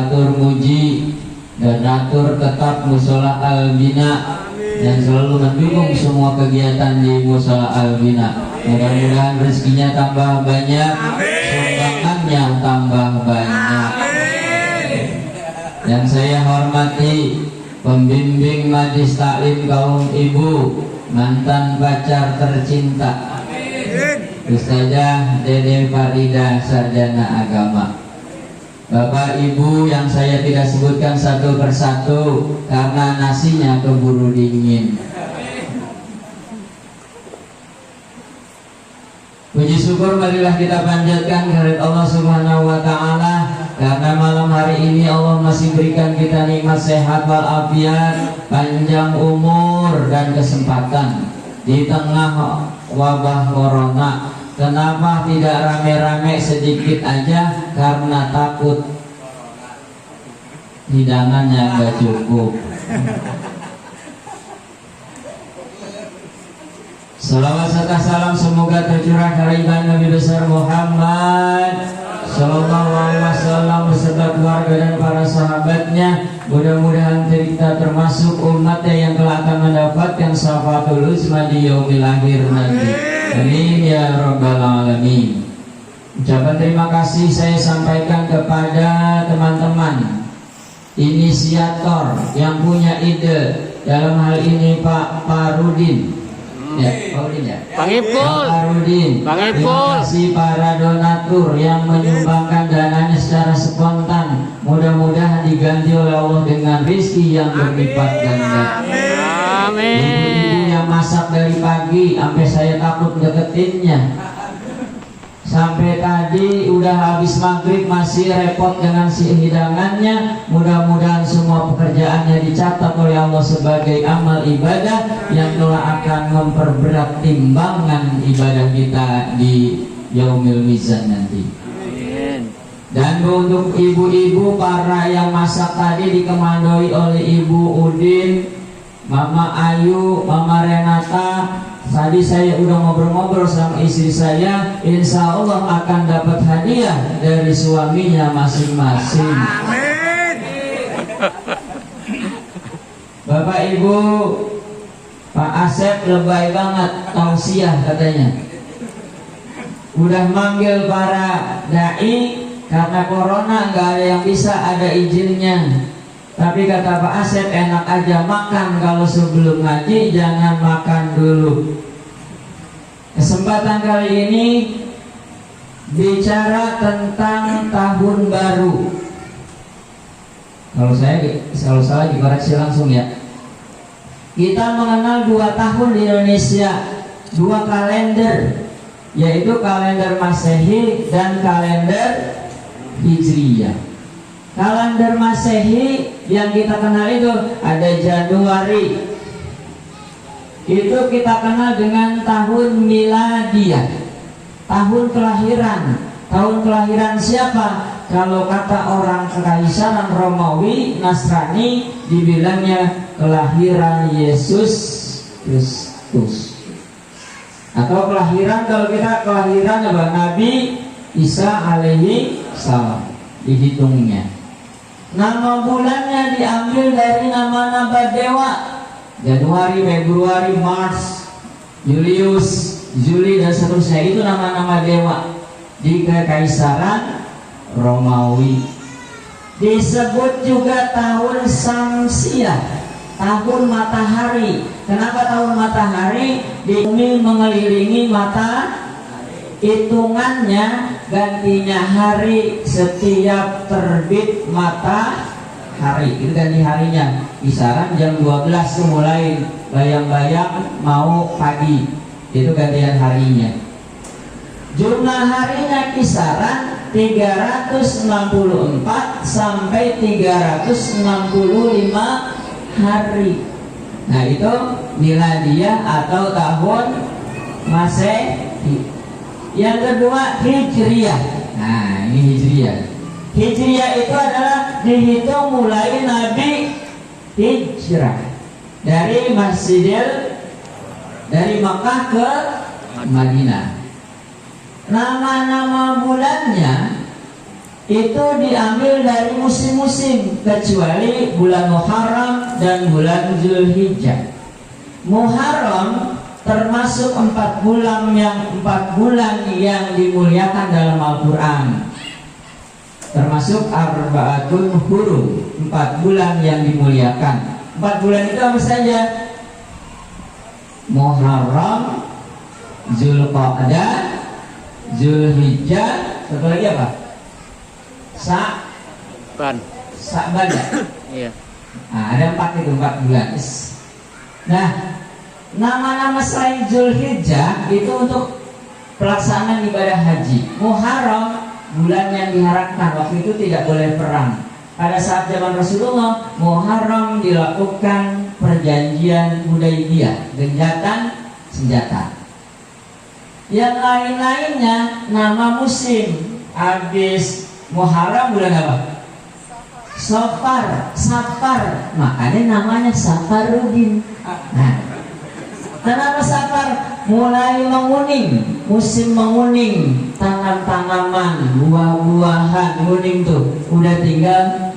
matur muji donatur tetap Mushola Al-Bina dan selalu mendukung semua kegiatan di Mushola Al-Bina. Mudah-mudahan rezekinya tambah banyak, sumbangannya tambah banyak. Yang saya hormati pembimbing Majlis Taklim kaum ibu, mantan pacar tercinta Ustazah Dede Farida Sarjana Agama. Bapak Ibu yang saya tidak sebutkan satu persatu karena nasinya keburu dingin. Puji syukur marilah kita panjatkan kehadirat Allah Subhanahu wa taala karena malam hari ini Allah masih berikan kita nikmat sehat walafiat, panjang umur dan kesempatan di tengah wabah corona. Kenapa tidak rame-rame sedikit aja? Karena takut hidangannya nggak cukup. Salawat serta salam semoga tercurah kepada Nabi besar Muhammad Sallallahu Alaihi Wasallam beserta keluarga dan para sahabatnya. Mudah-mudahan kita termasuk umatnya yang telah akan mendapatkan syafaatul uzma di yaumil akhir nanti. Amin ya rabbal alamin. Ucapan terima kasih saya sampaikan kepada teman-teman inisiator yang punya ide dalam hal ini Pak Parudin. Ya, Pak Parudin. Terima kasih para donatur yang menyumbangkan dananya secara spontan. Mudah-mudahan diganti oleh Allah dengan rezeki yang berlipat ganda. Amin. Ibu-ibu yang masak dari pagi sampai saya takut deketinnya. Sampai tadi udah habis maghrib masih repot dengan si hidangannya. Mudah-mudahan semua pekerjaannya dicatat oleh Allah sebagai amal ibadah yang telah akan memperberat timbangan ibadah kita di yaumil mizan nanti. Dan untuk ibu-ibu para yang masak tadi dikemandoi oleh Ibu Udin, Mama Ayu, Mama Renata. Tadi saya udah ngobrol-ngobrol sama istri saya, insya Allah akan dapat hadiah dari suaminya masing-masing. Amin. Bapak Ibu, Pak Asep lebay banget tausiah katanya. Udah manggil para dai karena corona nggak ada yang bisa ada izinnya. Tapi kata Pak Asep enak aja makan kalau sebelum ngaji jangan makan dulu. Kesempatan kali ini bicara tentang tahun baru. Kalau salah dikoreksi langsung ya. Kita mengenal 2 tahun di Indonesia, 2 kalender, yaitu kalender Masehi dan kalender Hijriyah. Kalender Masehi yang kita kenal itu ada Januari, itu kita kenal dengan tahun miladiah, tahun kelahiran. Tahun kelahiran siapa? Kalau kata orang Kekaisaran Romawi Nasrani dibilangnya kelahiran Yesus Kristus. Atau kelahiran, kalau kita kelahiran apa? Nabi Isa alaihi salam dihitungnya. Nama bulannya diambil dari nama-nama dewa. Januari, Februari, Maret, Julius, Juli dan seterusnya, itu nama-nama dewa di Kekaisaran Romawi. Disebut juga tahun Samsiah, tahun matahari. Kenapa tahun matahari? Di bumi mengelilingi matahari. Hitungannya gantinya hari setiap terbit matahari, itu ganti harinya. Kisaran jam 12 tuh mulai bayang-bayang mau pagi, itu gantian harinya. Jumlah harinya kisaran 364 sampai 365 hari. Nah itu miladiah atau tahun Masehi. Yang kedua Hijriyah. Nah ini Hijriyah. Hijriyah itu adalah dihitung mulai Nabi hijrah dari Makkah ke Madinah. Nama-nama bulannya itu diambil dari musim-musim kecuali bulan Muharram dan bulan Zulhijjah. Muharram termasuk 4 bulan yang dimuliakan dalam Al-Quran, termasuk arba'atun hurum, 4 bulan yang dimuliakan. 4 bulan itu apa saja? Muharram, Zulqa'dah, Zulhijjah, satu lagi apa? Sa'ban ya? Iya. Nah, ada 4 itu, 4 bulan. Nah, nama-nama selain Zulhijjah itu untuk pelaksanaan ibadah haji. Muharram, bulan yang diharapkan, waktu itu tidak boleh perang. Pada saat zaman Rasulullah, Muharram dilakukan perjanjian Hudaybiyah, gencatan senjata. Yang lain-lainnya nama musim. Habis Muharram bulan apa? Safar, makanya namanya Safarudin. Nah, kenapa Safar? Mulai menguning, musim menguning, tanam-tanaman, buah-buahan kuning tuh udah tinggal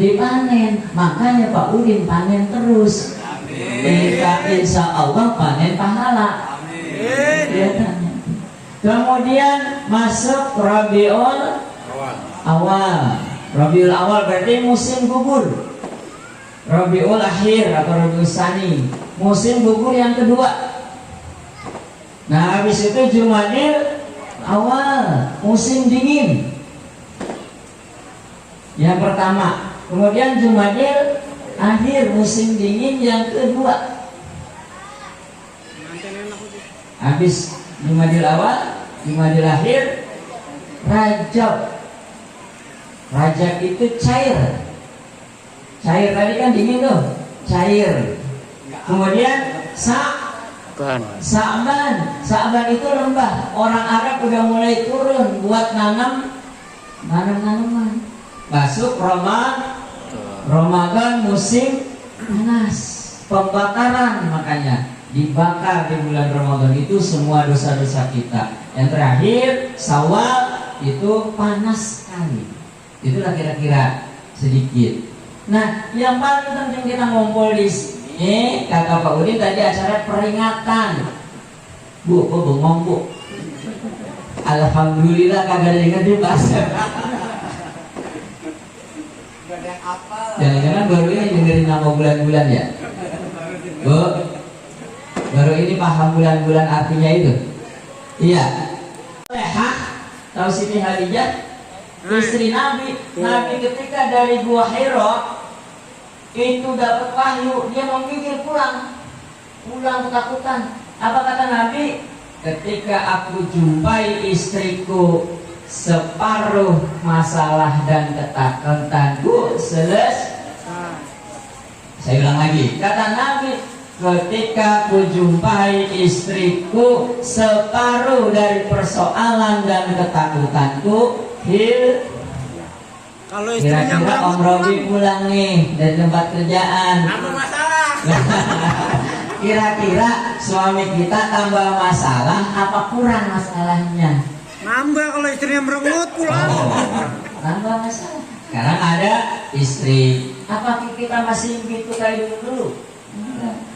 dipanen. Makanya Pak Udin panen terus. Insya Allah panen pahala. Kemudian masuk Rabiul Awal. Rabiul Awal berarti musim gugur. Rabiul Akhir atau Rabiul Tsani, musim gugur yang kedua. Nah, habis itu Jumadil Awal, musim dingin yang pertama. Kemudian Jumadil Akhir, musim dingin yang kedua. Habis Jumadil Awal, Jumadil Akhir, Rajab. Rajab itu cair. Cair tadi kan dingin tuh, cair. Kemudian Sa'ban itu lembah. Orang Arab udah mulai turun buat nanam tanaman. Masuk Ramadan, musim panas, pembakaran. Makanya dibakar di bulan Ramadan itu semua dosa-dosa kita. Yang terakhir Syawal itu panas sekali. Itulah kira-kira sedikit. Nah, yang paling penting kita ngumpul di sini, kata Pak Udin tadi acara peringatan. Bu, kok bengong bu? Alhamdulillah kagak dengar dia bahasa. Jangan-jangan baru ini dengerin nama bulan-bulan ya? Bu, baru ini paham bulan-bulan artinya itu? Iya. Leha, tahu Siti Khadijah? Istri Nabi. Nabi ketika dari Gua Hira itu dapat wahyu, dia memikir pulang ketakutan. Apa kata Nabi? Ketika aku jumpai istriku, separuh masalah dan ketakutanku selesai. Saya ulang lagi, kata Nabi, ketika aku jumpai istriku, separuh dari persoalan dan ketakutanku hil. Kalau istrinya Kira-kira Om Robi pulang nih dari tempat kerjaan. Apa masalah? Kira-kira suami kita tambah masalah apa kurang masalahnya? Nambah kalau istrinya merengut pulang. Tambah masalah. Sekarang ada istri. Apa kita masih gitu kayak dulu?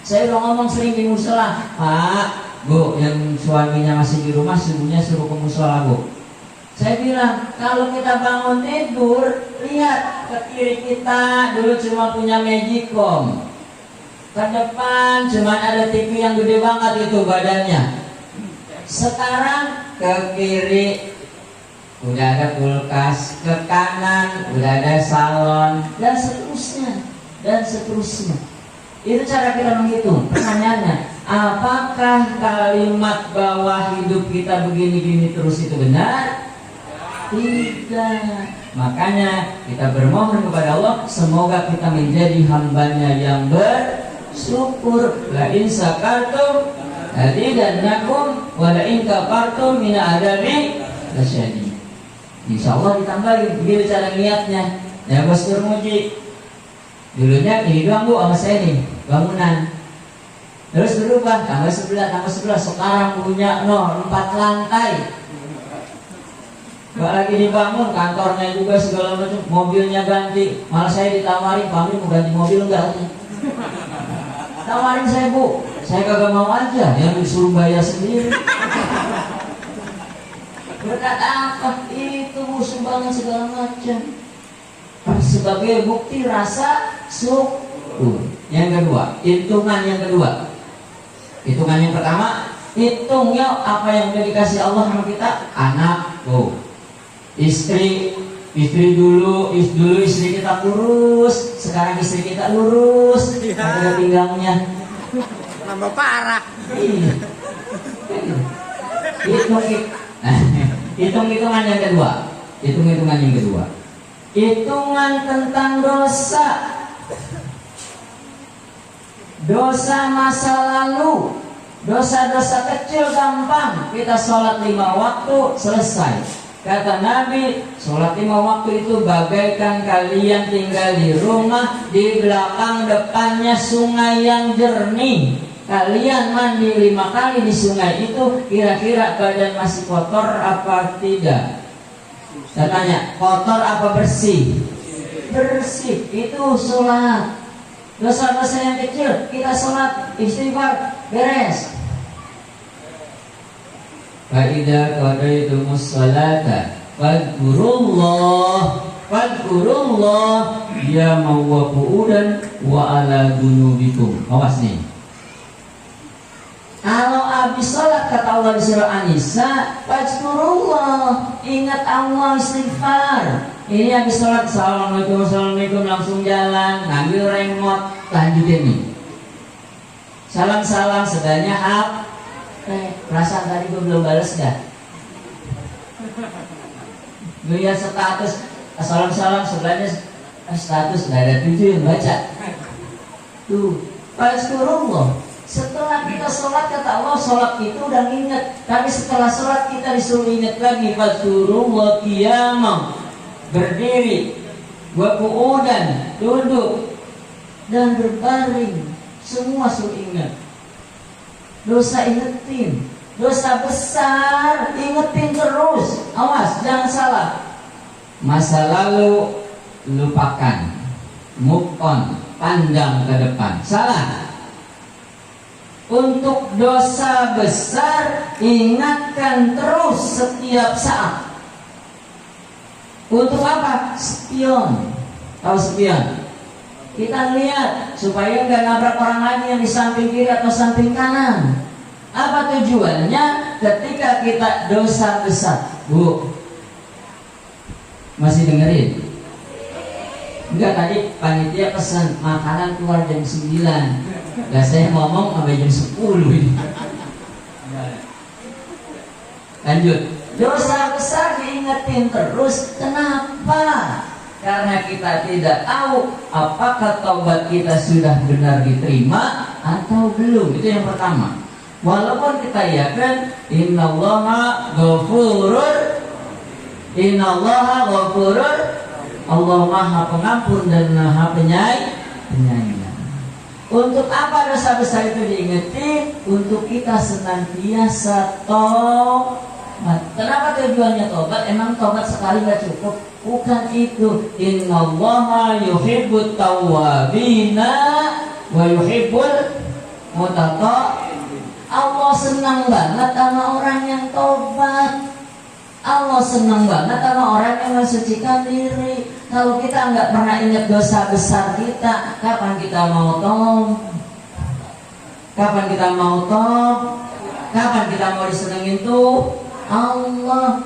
Saya udah ngomong sering di musola, Pak, Bu, yang suaminya masih di rumah, subuhnya suruh ke musola, Bu. Saya bilang, kalau kita bangun tidur, lihat ke kiri kita dulu cuma punya Magicom, ke depan cuma ada TV yang gede banget itu badannya. Sekarang ke kiri udah ada kulkas, ke kanan udah ada salon, dan seterusnya. Itu cara kita menghitung. Pertanyaannya, apakah kalimat bahwa hidup kita begini-gini terus itu benar? Tidak. Makanya kita bermohon kepada Allah, semoga kita menjadi hambanya yang bersyukur. La in sakartum azidannakum wa la in kafartum min adabi lasyadid. Insyaallah ditambahin. Begitu cara niatnya. Ya Bos Turmuji, dulunya ini doang Bu sama saya nih, bangunan. Terus berubah, tambah sebelah. Sekarang punya 4 lantai. Gak lagi dibangun, kantornya juga segala macam, mobilnya ganti. Malah saya ditawarin, Pak Amri mau ganti mobil enggak? Tawarin saya, Bu, saya kagak mau aja, yang disuruh bayar sendiri. Berkata apa? Itu Bu, sumbangan segala macam. Sebagai bukti rasa syukur. Yang kedua, hitungan yang kedua. Hitungan yang pertama, hitungnya apa yang udah dikasih Allah sama kita. Anak, tuh. Istri dulu istri kita kurus, sekarang istri kita lurus, ada pinggangnya. Nambah parah. Iya. Hitungan yang kedua. Hitungan yang kedua. Hitungan tentang dosa. Dosa masa lalu, dosa-dosa kecil gampang. Kita sholat 5 waktu selesai. Kata Nabi, sholat 5 waktu itu bagaikan kalian tinggal di rumah, di belakang depannya sungai yang jernih. Kalian mandi 5 kali di sungai itu, kira-kira badan masih kotor apa tidak? Saya tanya, kotor apa bersih? Bersih, itu sholat. Dosa-dosa yang kecil, kita sholat, istighfar, beres. Fa'idha qadaytumus sholata Fadkurullah ya wa qu'udan wa ala dunubikum. Awas nih. Kalau habis sholat kata Allah di surah An-Nisa, fadkurullah, ingat Allah, istighfar. Ini habis sholat, assalamualaikum langsung jalan, ngambil remote, lanjutin nih. Salam sebelahnya perasaan tadi gue belum balas dah. Gue lihat status, salam sebelahnya status gak ada 7 yang baca. Tuh, fadkurullah. Setelah kita sholat kata Allah, sholat itu udah ingat. Tapi setelah sholat kita disuruh ingat lagi. Fadkurullah qiyamah, berdiri, wa qu'udan, duduk, dan berbaring. Semua suruh ingat. Dosa ingetin, dosa besar ingetin terus. Awas, jangan salah. Masa lalu lupakan, move on, pandang ke depan. Salah. Untuk dosa besar ingatkan terus setiap saat. Untuk apa? Spion. Tahu spion? Kita lihat supaya nggak nabrak orang lain yang di samping kiri atau samping kanan. Apa tujuannya? Ketika kita dosa besar, Bu, masih dengerin? Enggak, tadi panitia pesan makanan keluar jam 9. Nah, saya ngomong sampai jam 10 ini. Lanjut. Dosa besar diingetin terus. Kenapa? Karena kita tidak tahu apakah taubat kita sudah benar diterima atau belum. Itu yang pertama. Walaupun kita yakin innallaha ghafurur, Allah Maha Pengampun dan Maha Penyayang. Untuk apa dosa besar itu diingetin? Untuk kita senantiasa tobat. Kenapa tujuannya tobat? Emang tobat sekali nggak cukup? Bukan itu. Innallaha yuhibbut tawwabina wa yuhibbul mutatahhirin. Allah senang banget sama orang yang tobat. Allah senang banget sama orang yang mensucikan diri. Kalau kita nggak pernah ingat dosa besar kita, kapan kita mau tobat? Kapan kita mau tobat? Kapan kita mau disenengin tuh Allah?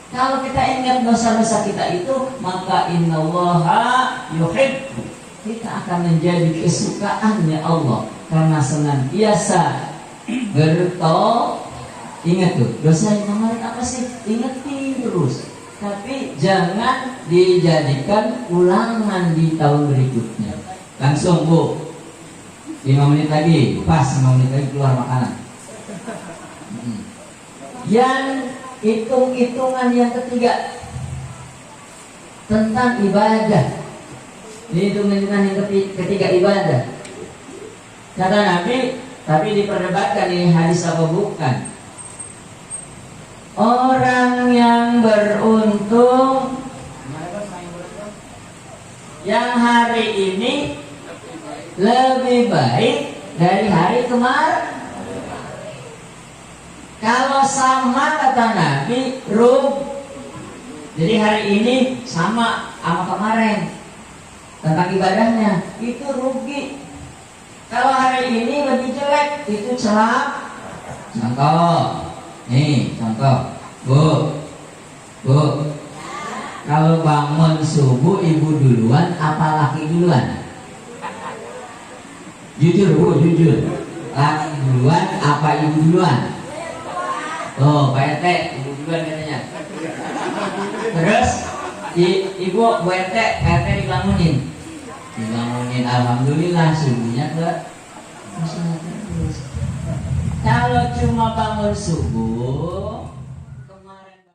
Kalau kita ingat dosa-dosa kita itu, maka innallaha yuhibbu, kita akan menjadi kesukaannya Allah karena senantiasa bertobat. Ingat tuh, dosa yang kemarin apa sih? Ingetin terus. Tapi jangan dijadikan ulangan di tahun berikutnya. Langsung, Bu, 5 menit lagi, pas 5 menit lagi keluar makanan. Yang hitung-hitungan yang ketiga tentang ibadah. Ini hitung-hitungan yang ketiga ibadah. Kata Nabi, tapi diperdebatkan ini hadis apa bukan. Orang yang beruntung hari ini lebih baik dari hari kemarin. Kalau sama kata Nabi, jadi hari ini sama kemarin tentang ibadahnya, itu rugi. Kalau hari ini lebih jelek, itu celak. Contoh, nih contoh, Bu, kalau bangun subuh ibu duluan apa laki duluan? Jujur Bu, jujur. Laki duluan apa ibu duluan? Oh, Pak RT, ibu duluan katanya. Terus ibu Bu RT dibangunin. Alhamdulillah subuhnya ke terus. Kalau cuma bangun subuh